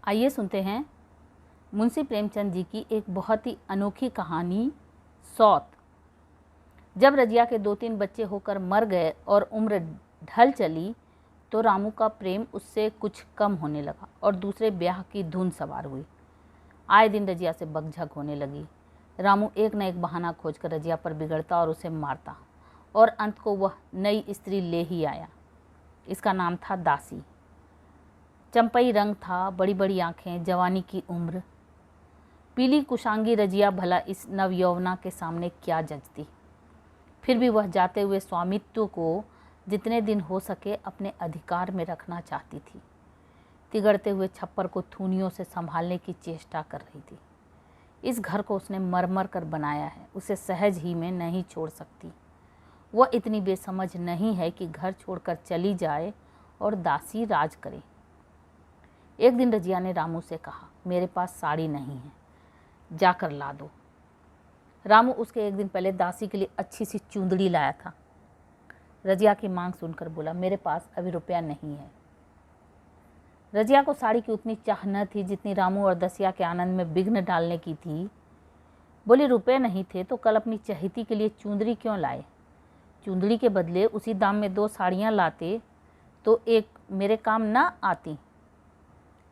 आइए सुनते हैं मुंशी प्रेमचंद जी की एक बहुत ही अनोखी कहानी सौत। जब रजिया के 2-3 बच्चे होकर मर गए और उम्र ढल चली तो रामू का प्रेम उससे कुछ कम होने लगा और दूसरे ब्याह की धुन सवार हुई। आए दिन रजिया से बकझक होने लगी। रामू एक न एक बहाना खोजकर रजिया पर बिगड़ता और उसे मारता और अंत को वह नई स्त्री ले ही आया। इसका नाम था दासी। चंपई रंग था, बड़ी बड़ी आंखें, जवानी की उम्र। पीली कुशांगी रजिया भला इस नवयौवना के सामने क्या जचती। फिर भी वह जाते हुए स्वामित्व को जितने दिन हो सके अपने अधिकार में रखना चाहती थी। तिगड़ते हुए छप्पर को थूनियों से संभालने की चेष्टा कर रही थी। इस घर को उसने मर कर बनाया है, उसे सहज ही में नहीं छोड़ सकती। वह इतनी बेसमझ नहीं है कि घर छोड़कर चली जाए और दासी राज करे। एक दिन रजिया ने रामू से कहा, मेरे पास साड़ी नहीं है, जाकर ला दो। रामू उसके एक दिन पहले दासी के लिए अच्छी सी चूंदड़ी लाया था। रजिया की मांग सुनकर बोला, मेरे पास अभी रुपया नहीं है। रजिया को साड़ी की उतनी चाह न थी जितनी रामू और दसिया के आनंद में विघ्न डालने की थी। बोली, रुपए नहीं थे तो कल अपनी चहेती के लिए चूंदड़ी क्यों लाए? चूंदड़ी के बदले उसी दाम में 2 साड़ियाँ लाते तो एक मेरे काम न आती।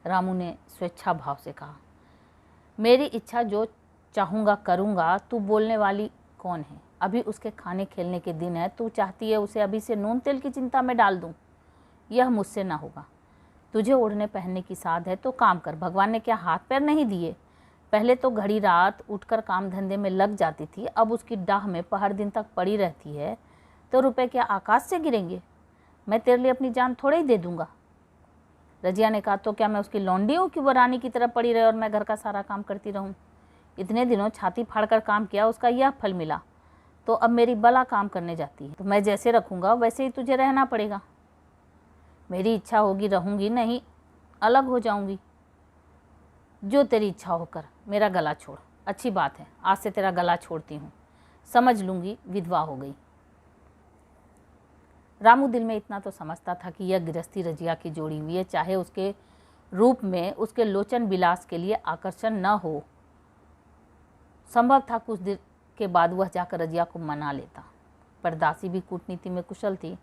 रामू ने स्वेच्छा भाव से कहा, मेरी इच्छा जो चाहूँगा करूँगा, तू बोलने वाली कौन है? अभी उसके खाने खेलने के दिन है, तू चाहती है उसे अभी से नून तेल की चिंता में डाल दूँ? यह मुझसे ना होगा। तुझे ओढ़ने पहनने की साध है तो काम कर। भगवान ने क्या हाथ पैर नहीं दिए? पहले तो घड़ी रात उठकर काम धंधे में लग जाती थी, अब उसकी डाह में पहर दिन तक पड़ी रहती है तो रुपए क्या आकाश से गिरेंगे? मैं तेरे लिए अपनी जान थोड़े ही दे दूँगा। रजिया ने कहा, तो क्या मैं उसकी लौंडी हूँ कि वो रानी की तरह पड़ी रहे और मैं घर का सारा काम करती रहूँ? इतने दिनों छाती फाड़कर काम किया, उसका यह फल मिला, तो अब मेरी बला काम करने जाती है। तो मैं जैसे रखूँगा वैसे ही तुझे रहना पड़ेगा। मेरी इच्छा होगी रहूँगी, नहीं अलग हो जाऊँगी। जो तेरी इच्छा होकर। मेरा गला छोड़। अच्छी बात है, आज से तेरा गला छोड़ती हूँ। समझ लूँगी विधवा हो गई। रामू दिल में इतना तो समझता था कि यह गृहस्थी रजिया की जोड़ी हुई है, चाहे उसके रूप में उसके लोचन विलास के लिए आकर्षण न हो। संभव था कुछ देर के बाद वह जाकर रजिया को मना लेता, पर दासी भी कूटनीति में कुशल थी।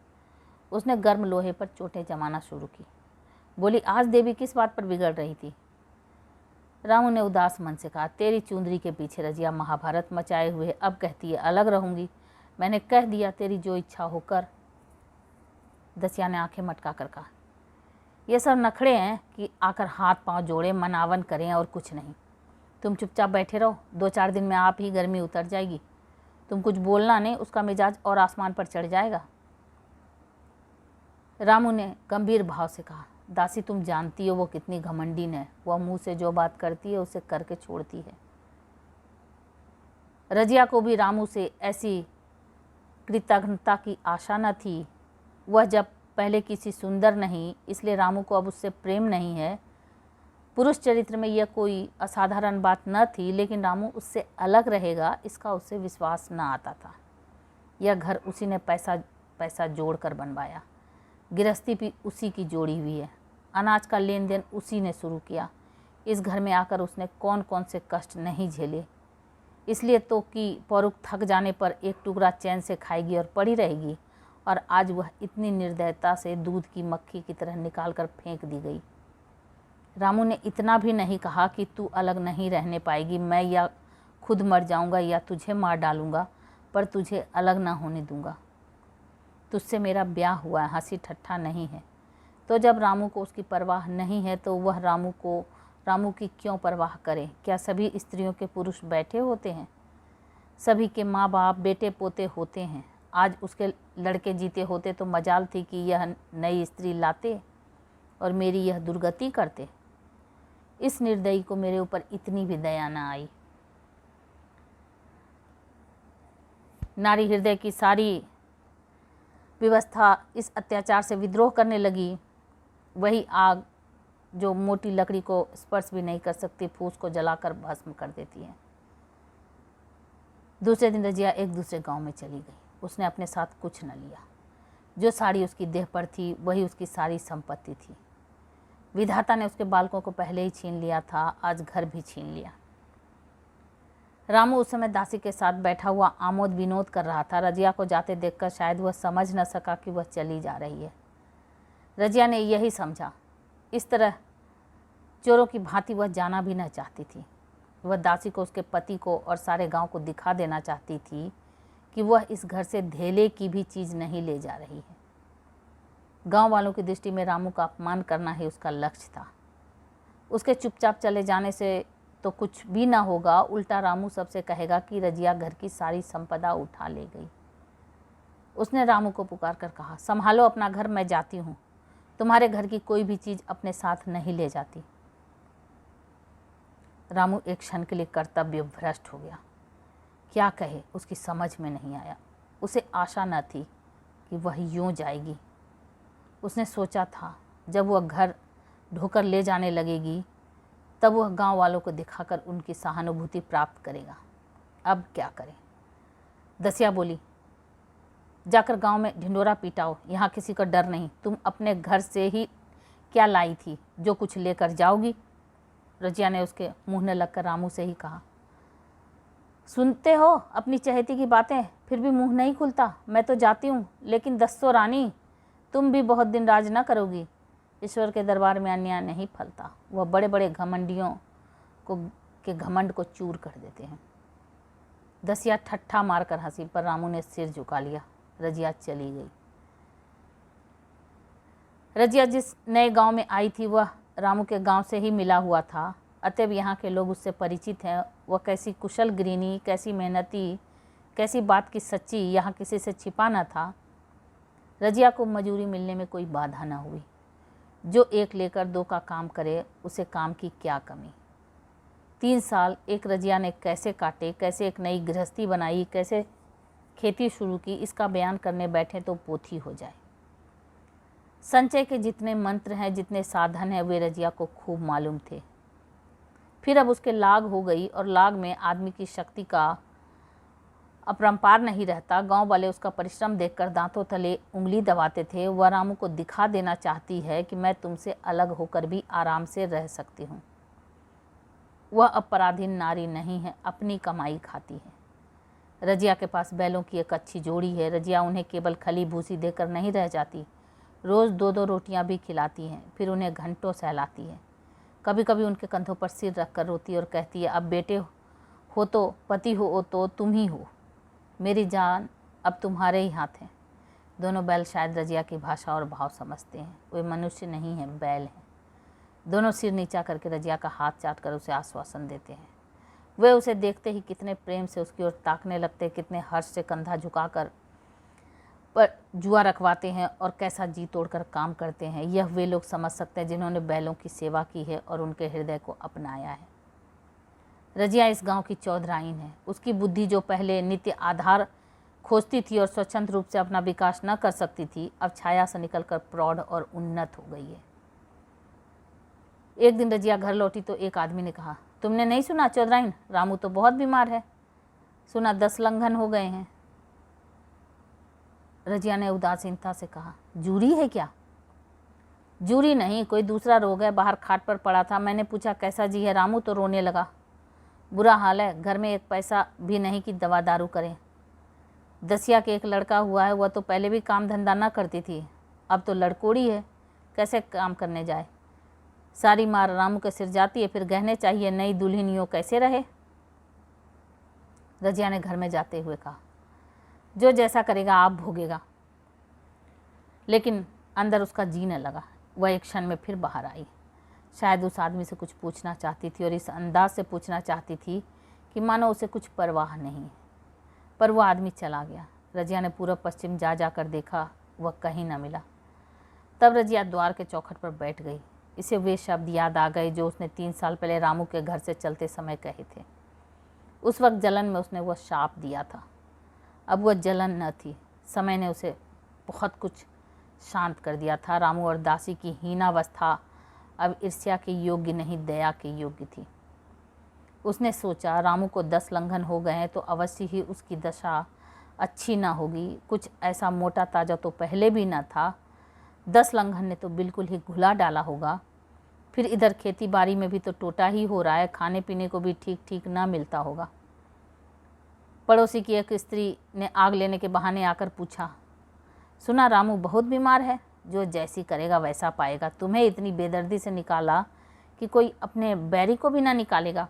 उसने गर्म लोहे पर चोटें जमाना शुरू की। बोली, आज देवी किस बात पर बिगड़ रही थी? रामू ने उदास मन से कहा, तेरी चुंदरी के पीछे रजिया महाभारत मचाए हुए अब कहती है अलग रहूँगी। मैंने कह दिया, तेरी जो इच्छा हो कर। दसिया ने आंखें मटका कर कहा, ये सब नखड़े हैं कि आकर हाथ पांव जोड़े मनावन करें और कुछ नहीं। तुम चुपचाप बैठे रहो, 2-4 दिन में आप ही गर्मी उतर जाएगी। तुम कुछ बोलना नहीं, उसका मिजाज और आसमान पर चढ़ जाएगा। रामू ने गंभीर भाव से कहा, दासी तुम जानती हो वो कितनी घमंडीन है। वह मुंह से जो बात करती है उसे करके छोड़ती है। रजिया को भी रामू से ऐसी कृतज्ञता की आशा न थी। वह जब पहले किसी सुंदर नहीं, इसलिए रामू को अब उससे प्रेम नहीं है। पुरुष चरित्र में यह कोई असाधारण बात न थी, लेकिन रामू उससे अलग रहेगा इसका उससे विश्वास न आता था। यह घर उसी ने पैसा जोड़ कर बनवाया। गृहस्थी भी उसी की जोड़ी हुई है। अनाज का लेन देन उसी ने शुरू किया। इस घर में आकर उसने कौन कौन से कष्ट नहीं झेले। इसलिए तो कि पौरुख थक जाने पर एक टुकड़ा चैन से खाएगी और पड़ी रहेगी, और आज वह इतनी निर्दयता से दूध की मक्खी की तरह निकाल कर फेंक दी गई। रामू ने इतना भी नहीं कहा कि तू अलग नहीं रहने पाएगी, मैं या खुद मर जाऊंगा या तुझे मार डालूंगा, पर तुझे अलग ना होने दूंगा। तुझसे मेरा ब्याह हुआ है, हंसी ठट्ठा नहीं है। तो जब रामू को उसकी परवाह नहीं है तो वह रामू की क्यों परवाह करे? क्या सभी स्त्रियों के पुरुष बैठे होते हैं? सभी के माँ बाप बेटे पोते होते हैं। आज उसके लड़के जीते होते तो मजाल थी कि यह नई स्त्री लाते और मेरी यह दुर्गति करते। इस निर्दयी को मेरे ऊपर इतनी भी दया न आई। नारी हृदय की सारी व्यवस्था इस अत्याचार से विद्रोह करने लगी। वही आग जो मोटी लकड़ी को स्पर्श भी नहीं कर सकती, फूस को जलाकर भस्म कर देती है। दूसरे दिन रजिया एक दूसरे गांव में चली गई। उसने अपने साथ कुछ न लिया। जो साड़ी उसकी देह पर थी वही उसकी सारी संपत्ति थी। विधाता ने उसके बालकों को पहले ही छीन लिया था, आज घर भी छीन लिया। रामू उस समय दासी के साथ बैठा हुआ आमोद विनोद कर रहा था। रजिया को जाते देखकर शायद वह समझ न सका कि वह चली जा रही है। रजिया ने यही समझा। इस तरह चोरों की भांति वह जाना भी न चाहती थी। वह दासी को, उसके पति को और सारे गांव को दिखा देना चाहती थी कि वह इस घर से धेले की भी चीज़ नहीं ले जा रही है। गांव वालों की दृष्टि में रामू का अपमान करना ही उसका लक्ष्य था। उसके चुपचाप चले जाने से तो कुछ भी ना होगा, उल्टा रामू सबसे कहेगा कि रजिया घर की सारी संपदा उठा ले गई। उसने रामू को पुकार कर कहा, संभालो अपना घर, मैं जाती हूँ। तुम्हारे घर की कोई भी चीज़ अपने साथ नहीं ले जाती। रामू एक क्षण के लिए कर्तव्य भ्रष्ट हो गया। क्या कहे, उसकी समझ में नहीं आया। उसे आशा न थी कि वह यूँ जाएगी। उसने सोचा था जब वह घर ढोकर ले जाने लगेगी तब वह गांव वालों को दिखाकर उनकी सहानुभूति प्राप्त करेगा। अब क्या करे। दसिया बोली, जाकर गांव में ढिंडोरा पीटाओ, यहाँ किसी का डर नहीं। तुम अपने घर से ही क्या लाई थी, जो कुछ लेकर जाओगी? रजिया ने उसके मुंह ने लगकर रामू से ही कहा, सुनते हो अपनी चहेती की बातें, फिर भी मुंह नहीं खुलता। मैं तो जाती हूँ, लेकिन दस्सो रानी, तुम भी बहुत दिन राज न करोगी। ईश्वर के दरबार में अन्याय नहीं फलता। वह बड़े बड़े घमंडियों के घमंड को चूर कर देते हैं। दसिया ठट्ठा मारकर हंसी, पर रामू ने सिर झुका लिया। रजिया चली गई। रजिया जिस नए गांव में आई थी वह रामू के गांव से ही मिला हुआ था, अतएव यहाँ के लोग उससे परिचित हैं। वह कैसी कुशल गृहिणी, कैसी मेहनती, कैसी बात की सच्ची, यहाँ किसी से छिपा न था। रजिया को मजूरी मिलने में कोई बाधा न हुई। जो एक लेकर दो का काम करे, उसे काम की क्या कमी। 3 साल एक रजिया ने कैसे काटे, कैसे एक नई गृहस्थी बनाई, कैसे खेती शुरू की, इसका बयान करने बैठे तो पोथी हो जाए। संचय के जितने मंत्र हैं, जितने साधन हैं, वे रजिया को खूब मालूम थे। फिर अब उसके लाग हो गई, और लाग में आदमी की शक्ति का अपरंपार नहीं रहता। गांव वाले उसका परिश्रम देखकर दांतों तले उंगली दबाते थे। वह रामू को दिखा देना चाहती है कि मैं तुमसे अलग होकर भी आराम से रह सकती हूँ। वह अब पराधीन नारी नहीं है, अपनी कमाई खाती है। रजिया के पास बैलों की एक अच्छी जोड़ी है। रजिया उन्हें केवल खली भूसी देकर नहीं रह जाती, रोज़ 2-2 रोटियां भी खिलाती हैं, फिर उन्हें घंटों सहलाती है। कभी कभी उनके कंधों पर सिर रखकर रोती और कहती है, अब बेटे हो तो, पति हो तो तुम ही हो, मेरी जान अब तुम्हारे ही हाथ है। दोनों बैल शायद रजिया की भाषा और भाव समझते हैं। वे मनुष्य नहीं हैं, बैल हैं। दोनों सिर नीचा करके रजिया का हाथ चाटकर उसे आश्वासन देते हैं। वे उसे देखते ही कितने प्रेम से उसकी ओर ताकने लगते हैं, कितने हर्ष से कंधा झुकाकर पर जुआ रखवाते हैं और कैसा जी तोड़कर काम करते हैं। यह वे लोग समझ सकते हैं जिन्होंने बैलों की सेवा की है और उनके हृदय को अपनाया है। रजिया इस गांव की चौधराइन है। उसकी बुद्धि जो पहले नित्य आधार खोजती थी और स्वच्छंद रूप से अपना विकास न कर सकती थी, अब छाया से निकलकर प्रौढ़ और उन्नत हो गई है। एक दिन रजिया घर लौटी तो एक आदमी ने कहा, तुमने नहीं सुना चौधराइन, रामू तो बहुत बीमार है, सुना 10 लंघन हो गए हैं। रजिया ने उदासीनता से कहा, जूरी है क्या? जूरी नहीं, कोई दूसरा रोग है। बाहर खाट पर पड़ा था, मैंने पूछा कैसा जी है रामू, तो रोने लगा। बुरा हाल है, घर में एक पैसा भी नहीं कि दवा दारू करें। दसिया के एक लड़का हुआ है, वह तो पहले भी काम धंधा न करती थी, अब तो लड़कोड़ी है, कैसे काम करने जाए। सारी मार रामू के सिर जाती है, फिर गहने चाहिए, नई दुल्हनियों कैसे रहे। रजिया ने घर में जाते हुए कहा, जो जैसा करेगा आप भोगेगा। लेकिन अंदर उसका जी न लगा। वह एक क्षण में फिर बाहर आई। शायद उस आदमी से कुछ पूछना चाहती थी और इस अंदाज से पूछना चाहती थी कि मानो उसे कुछ परवाह नहीं। पर वह आदमी चला गया। रजिया ने पूर्व पश्चिम जा जाकर देखा, वह कहीं न मिला। तब रजिया द्वार के चौखट पर बैठ गई। इसे वे शब्द याद आ गए जो उसने 3 साल पहले रामू के घर से चलते समय कहे थे। उस वक्त जलन में उसने वह शाप दिया था। अब वह जलन न थी, समय ने उसे बहुत कुछ शांत कर दिया था। रामू और दासी की हीनावस्था अब ईर्ष्या के योग्य नहीं, दया के योग्य थी। उसने सोचा, रामू को 10 लंघन हो गए हैं तो अवश्य ही उसकी दशा अच्छी ना होगी। कुछ ऐसा मोटा ताजा तो पहले भी न था, 10 लंघन ने तो बिल्कुल ही घुला डाला होगा। फिर इधर खेती बाड़ी में भी तो टोटा ही हो रहा है, खाने पीने को भी ठीक ठीक ना मिलता होगा। पड़ोसी की एक स्त्री ने आग लेने के बहाने आकर पूछा, सुना रामू बहुत बीमार है, जो जैसी करेगा वैसा पाएगा। तुम्हें इतनी बेदर्दी से निकाला कि कोई अपने बैरी को भी ना निकालेगा।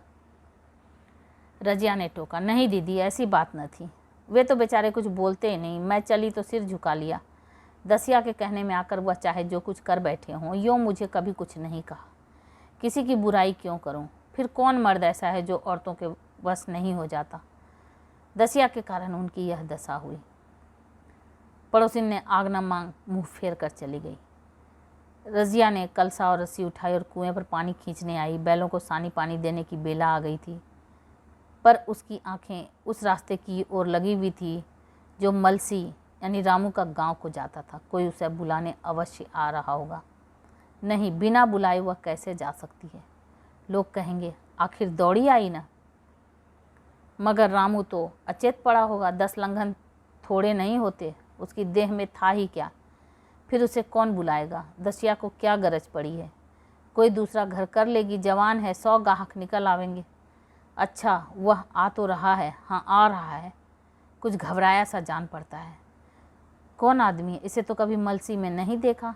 रजिया ने टोका, नहीं दीदी, ऐसी बात न थी, वे तो बेचारे कुछ बोलते ही नहीं, मैं चली तो सिर झुका लिया। दसिया के कहने में आकर वह चाहे जो कुछ कर बैठे हों, यूँ मुझे कभी कुछ नहीं कहा। किसी की बुराई क्यों करूं? फिर कौन मर्द ऐसा है जो औरतों के वश नहीं हो जाता? दसिया के कारण उनकी यह दशा हुई। पड़ोसिन ने आग न मांग मुंह फेर कर चली गई। रजिया ने कलसा और रस्सी उठाई और कुएं पर पानी खींचने आई। बैलों को सानी पानी देने की बेला आ गई थी, पर उसकी आंखें उस रास्ते की ओर लगी हुई थी जो मलसी यानी रामू का गांव को जाता था। कोई उसे बुलाने अवश्य आ रहा होगा। नहीं, बिना बुलाए वह कैसे जा सकती है? लोग कहेंगे आखिर दौड़ी आई ना। मगर रामू तो अचेत पड़ा होगा, 10 लंघन थोड़े नहीं होते, उसकी देह में था ही क्या। फिर उसे कौन बुलाएगा? दसिया को क्या गरज पड़ी है? कोई दूसरा घर कर लेगी, जवान है, 100 गाहक निकल आवेंगे। अच्छा, वह आ तो रहा है, हाँ आ रहा है। कुछ घबराया सा जान पड़ता है। कौन आदमी है? इसे तो कभी मलसी में नहीं देखा।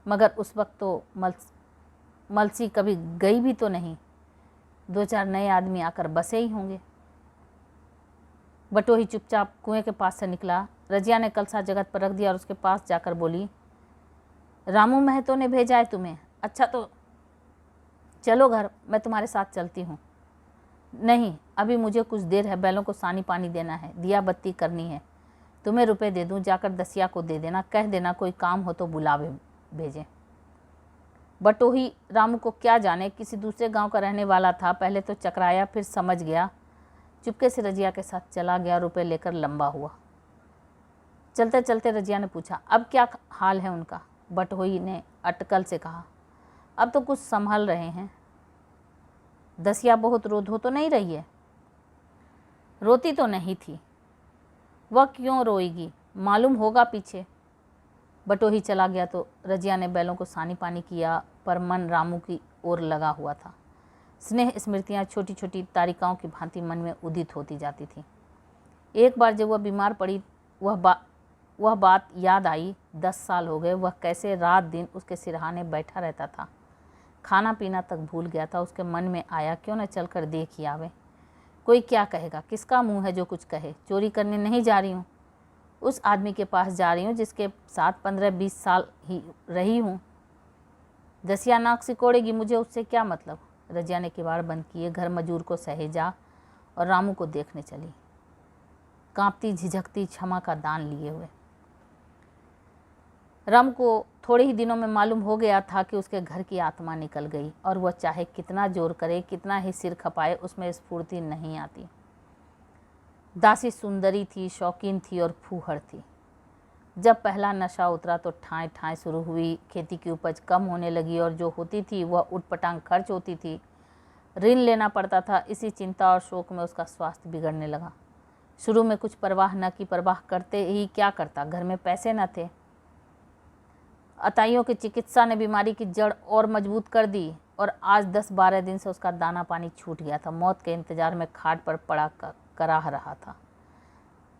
मगर उस वक्त तो मलसी कभी गई भी तो नहीं। 2-4 नए आदमी आकर बसे ही होंगे। बटोही चुपचाप कुएं के पास से निकला। रजिया ने कलसा जगत पर रख दिया और उसके पास जाकर बोली, रामू महतो ने भेजा है तुम्हें? अच्छा तो चलो घर, मैं तुम्हारे साथ चलती हूँ। नहीं, अभी मुझे कुछ देर है, बैलों को सानी पानी देना है, दिया बत्ती करनी है। तुम्हें रुपए दे दूँ, जाकर दसिया को दे देना, कह देना कोई काम हो तो बुलावे भेजें। बटोही रामू को क्या जाने, किसी दूसरे गांव का रहने वाला था। पहले तो चकराया, फिर समझ गया। चुपके से रजिया के साथ चला गया, रुपए लेकर लंबा हुआ। चलते चलते रजिया ने पूछा, अब क्या हाल है उनका? बटोही ने अटकल से कहा, अब तो कुछ संभल रहे हैं। दसिया बहुत रो धो तो नहीं रही है? रोती तो नहीं थी, वह क्यों रोएगी, मालूम होगा पीछे। बटोही चला गया तो रजिया ने बैलों को सानी पानी किया, पर मन रामू की ओर लगा हुआ था। स्नेह स्मृतियाँ छोटी छोटी तारिकाओं की भांति मन में उदित होती जाती थी। एक बार जब वह बीमार पड़ी, वह बात याद आई। 10 साल हो गए, वह कैसे रात दिन उसके सिरहाने बैठा रहता था। खाना पीना तक भूल गया था। उसके मन में आया, क्यों न चल कर देख ही आवे। कोई क्या कहेगा, किसका मुंह है जो कुछ कहे। चोरी करने नहीं जा रही हूँ, उस आदमी के पास जा रही हूँ जिसके साथ 15-20 साल ही रही हूँ। दसिया नाक सिकोड़ेगी, मुझे उससे क्या मतलब। रजिया ने किवाड़ बंद किए, घर मजूर को सहेजा और रामू को देखने चली, कांपती झिझकती, क्षमा का दान लिए हुए। राम को थोड़े ही दिनों में मालूम हो गया था कि उसके घर की आत्मा निकल गई, और वह चाहे कितना जोर करे, कितना ही सिर खपाए, उसमें स्फूर्ति नहीं आती। दासी सुंदरी थी, शौकीन थी और फूहड़ थी। जब पहला नशा उतरा तो ठाएं ठाएं शुरू हुई। खेती की उपज कम होने लगी और जो होती थी वह उटपटांग खर्च होती थी। ऋण लेना पड़ता था। इसी चिंता और शोक में उसका स्वास्थ्य बिगड़ने लगा। शुरू में कुछ परवाह न की, परवाह करते ही क्या करता, घर में पैसे न थे। अताइयों की चिकित्सा ने बीमारी की जड़ और मजबूत कर दी और आज 10-12 दिन से उसका दाना पानी छूट गया था। मौत के इंतजार में खाट पर पड़ा कराह रहा था।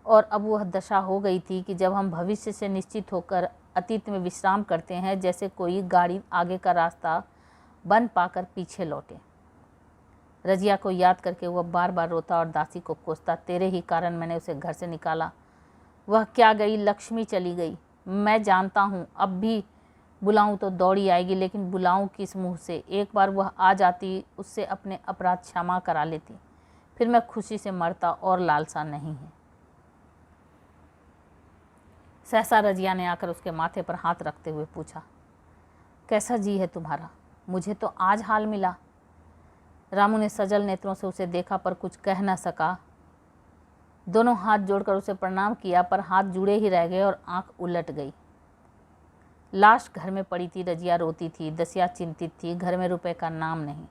और अब वह दशा हो गई थी कि जब हम भविष्य से निश्चित होकर अतीत में विश्राम करते हैं, जैसे कोई गाड़ी आगे का रास्ता बंद पाकर पीछे लौटे। रजिया को याद करके वह बार बार रोता और दासी को कोसता, तेरे ही कारण मैंने उसे घर से निकाला। वह क्या गई, लक्ष्मी चली गई। मैं जानता हूँ अब भी बुलाऊं तो दौड़ी आएगी, लेकिन बुलाऊं किस मुंह से। एक बार वह आ जाती, उससे अपने अपराध क्षमा करा लेती, फिर मैं खुशी से मरता, और लालसा नहीं है। सहसा रजिया ने आकर उसके माथे पर हाथ रखते हुए पूछा, कैसा जी है तुम्हारा? मुझे तो आज हाल मिला। रामू ने सजल नेत्रों से उसे देखा पर कुछ कह न सका। दोनों हाथ जोड़कर उसे प्रणाम किया, पर हाथ जुड़े ही रह गए और आंख उलट गई। लाश घर में पड़ी थी। रजिया रोती थी। दसिया चिंतित थी। घर में रुपए का नाम नहीं।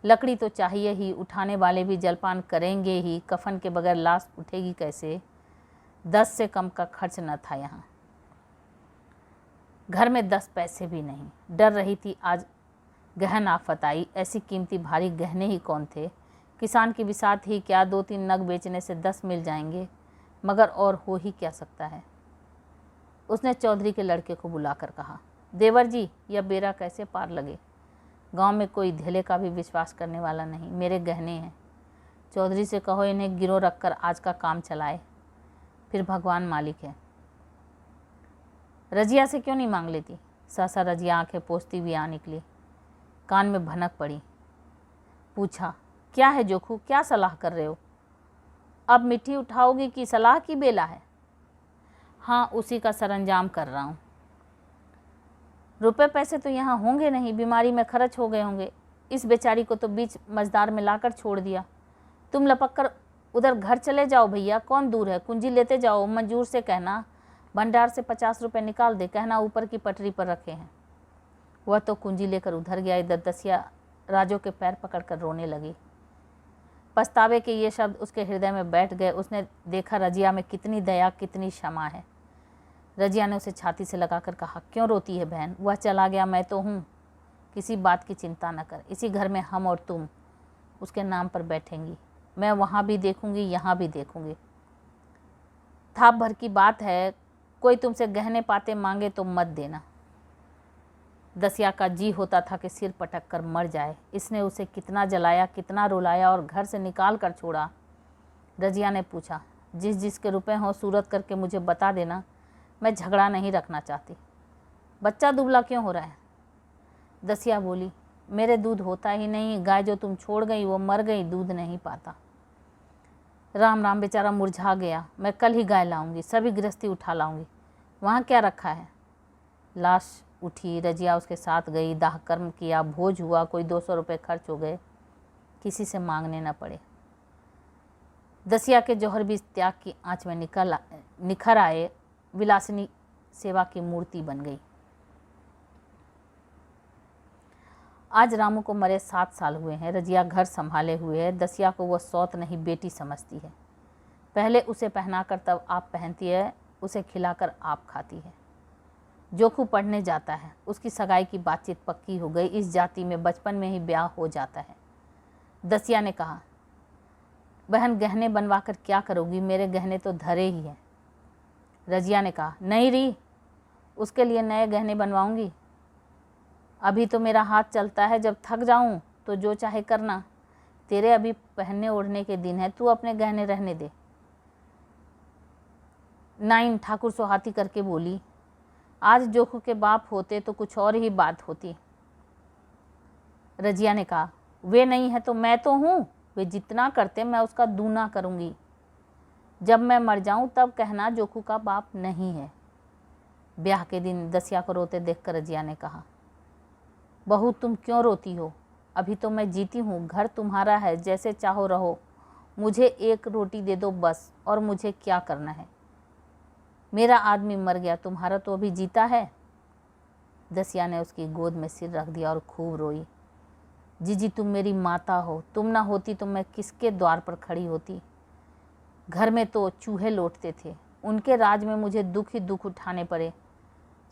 लकड़ी तो चाहिए ही, उठाने वाले भी जलपान करेंगे ही। कफन के बगैर लाश उठेगी कैसे? 10 से कम का खर्च न था यहाँ। घर में 10 पैसे भी नहीं। डर रही थी आज गहन आफत आई। ऐसी कीमती भारी गहने ही कौन थे? किसान की बिसात ही क्या, 2-3 नग बेचने से 10 मिल जाएंगे, मगर और हो ही क्या सकता है। उसने चौधरी के लड़के को बुलाकर कहा, देवर जी, यह बेरा कैसे पार लगे? गांव में कोई धेले का भी विश्वास करने वाला नहीं। मेरे गहने हैं। चौधरी से कहो इन्हें गिरो रखकर आज का काम चलाए, फिर भगवान मालिक है। रजिया से क्यों नहीं मांग लेती? सहसा रजिया आंखें पोंछती हुई आ निकली। कान में भनक पड़ी। पूछा, क्या है जोखू, क्या सलाह कर रहे हो? अब मिट्टी उठाओगी कि सलाह की बेला है? हाँ, उसी का सरंजाम कर रहा हूँ। रुपए पैसे तो यहाँ होंगे नहीं, बीमारी में खर्च हो गए होंगे। इस बेचारी को तो बीच मझदार में लाकर छोड़ दिया। तुम लपक कर उधर घर चले जाओ भैया, कौन दूर है। कुंजी लेते जाओ, मंजूर से कहना भंडार से 50 रुपये निकाल दे, कहना ऊपर की पटरी पर रखे हैं। वह तो कुंजी लेकर उधर गया। इधर दसिया राजो के पैर पकड़कर रोने लगी। पछतावे के ये शब्द उसके हृदय में बैठ गए। उसने देखा रजिया में कितनी दया, कितनी क्षमा है। रजिया ने उसे छाती से लगाकर कहा, क्यों रोती है बहन? वह चला गया, मैं तो हूँ। किसी बात की चिंता न कर। इसी घर में हम और तुम उसके नाम पर बैठेंगी। मैं वहाँ भी देखूंगी, यहाँ भी देखूंगी। थाप भर की बात है, कोई तुमसे गहने पाते मांगे तो मत देना। दसिया का जी होता था कि सिर पटक कर मर जाए। इसने उसे कितना जलाया, कितना रुलाया और घर से निकाल कर छोड़ा। रजिया ने पूछा, जिस जिसके रुपए हों सूरत करके मुझे बता देना, मैं झगड़ा नहीं रखना चाहती। बच्चा दुबला क्यों हो रहा है? दसिया बोली, मेरे दूध होता ही नहीं। गाय जो तुम छोड़ गई वो मर गई, दूध नहीं पाता। राम राम, बेचारा मुरझा गया। मैं कल ही गाय लाऊंगी, सभी गृहस्थी उठा लाऊंगी। वहाँ क्या रखा है? लाश उठी। रजिया उसके साथ गई। दाह कर्म किया, भोज हुआ, कोई 200 रुपये खर्च हो गए, किसी से मांगने न पड़े। दसिया के जौहर भी त्याग की आंच में निखर आए। विलासिनी सेवा की मूर्ति बन गई। आज रामू को मरे 7 साल हुए हैं। रजिया घर संभाले हुए है। दसिया को वह सौत नहीं, बेटी समझती है। पहले उसे पहनाकर तब आप पहनती है, उसे खिलाकर आप खाती है। जोखू पढ़ने जाता है। उसकी सगाई की बातचीत पक्की हो गई। इस जाति में बचपन में ही ब्याह हो जाता है। दसिया ने कहा, बहन गहने बनवाकर क्या करोगी? मेरे गहने तो धरे ही हैं। रजिया ने कहा, नहीं री, उसके लिए नए गहने बनवाऊंगी। अभी तो मेरा हाथ चलता है, जब थक जाऊं तो जो चाहे करना। तेरे अभी पहनने ओढ़ने के दिन है, तू अपने गहने रहने दे। नाइन ठाकुर सोहाती करके बोली, आज जोखू के बाप होते तो कुछ और ही बात होती। रजिया ने कहा, वे नहीं है तो मैं तो हूँ। वे जितना करते मैं उसका दूना करूँगी। जब मैं मर जाऊँ तब कहना जोखू का बाप नहीं है। ब्याह के दिन दसिया को रोते देखकर रजिया ने कहा, बहू तुम क्यों रोती हो? अभी तो मैं जीती हूँ, घर तुम्हारा है, जैसे चाहो रहो। मुझे एक रोटी दे दो बस, और मुझे क्या करना है? मेरा आदमी मर गया, तुम्हारा तो अभी जीता है। दसिया ने उसकी गोद में सिर रख दिया और खूब रोई। जीजी तुम मेरी माता हो, तुम ना होती तो मैं किसके द्वार पर खड़ी होती? घर में तो चूहे लौटते थे, उनके राज में मुझे दुख ही दुख उठाने पड़े।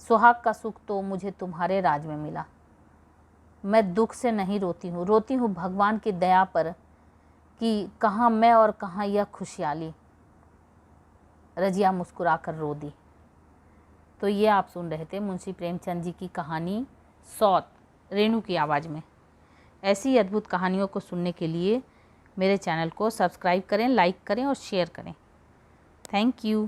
सुहाग का सुख तो मुझे तुम्हारे राज में मिला। मैं दुख से नहीं रोती हूँ, रोती हूँ भगवान की दया पर कि कहाँ मैं और कहाँ यह खुशहाली। रजिया मुस्कुराकर रो दी। तो ये आप सुन रहे थे मुंशी प्रेमचंद जी की कहानी सौत, रेणु की आवाज़ में। ऐसी अद्भुत कहानियों को सुनने के लिए मेरे चैनल को सब्सक्राइब करें, लाइक करें और शेयर करें। Thank you.